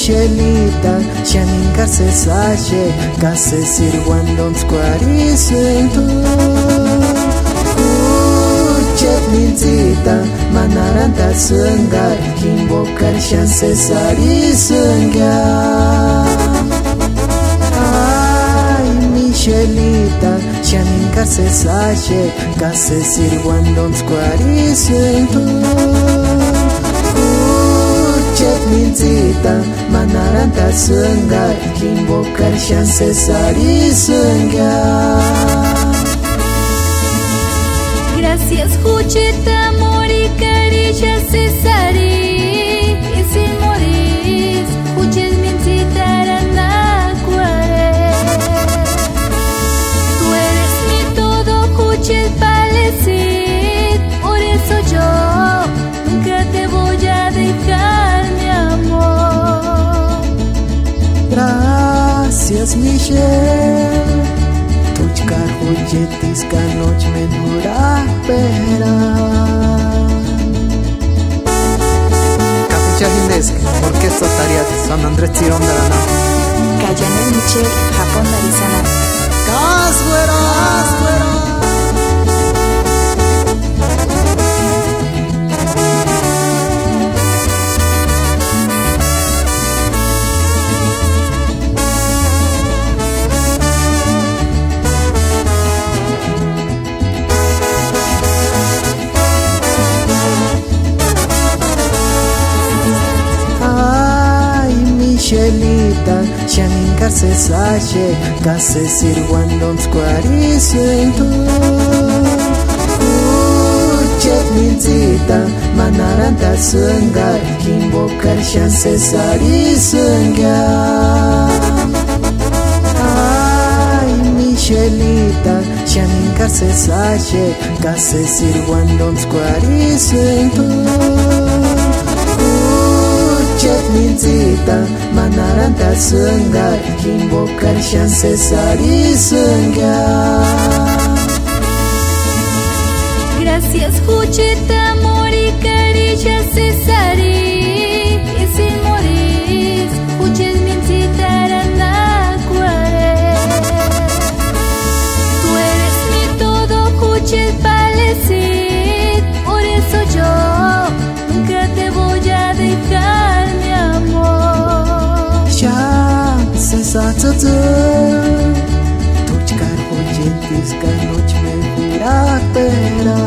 Michelita, Shaninka se sache, case sirguandon squaricento. Kuchet minzita, manaranta senggar, kimbokar shan se sari senggar. Michelita, Shaninka se sache, case sirguandon squaricento. Kuchet minzita, manaranta senggar, kimbokar shan se sari senggar. Gracias, Juchita, amor y caricia Cesari. Y sin morir, Juches mincita aranacuare. Tú eres mi todo, Juches palecit. Por eso yo nunca te voy a dejar, mi amor. Gracias, Michelle. Tuchkar hujetis kanoch menura pera. Capucha Hindesk, Orquesta Tariat, San Andrés Tirón de la Nau. Kayane Michelle, Japón Arizona. Casguera, Michelita, Shaninka se sache, case sirguandon squaricento. Kuchet minzita, manaranta senggar, kimbokar shan se sari senggar. Michelita, Shaninka se sache, case sirguandon squaricento. Kuchet minzita, manaranta senggar, kimbokar shan se sari senggar. Gracias, Juchita, amor y caricia Cesari. Y sin morir, Juches mincita aranacuare. Tú eres mi todo, Juches palecit. Por eso yo nunca te voy a dejar, mi amor. Shan se sache, tuchkar hujetis kanoch menura pera.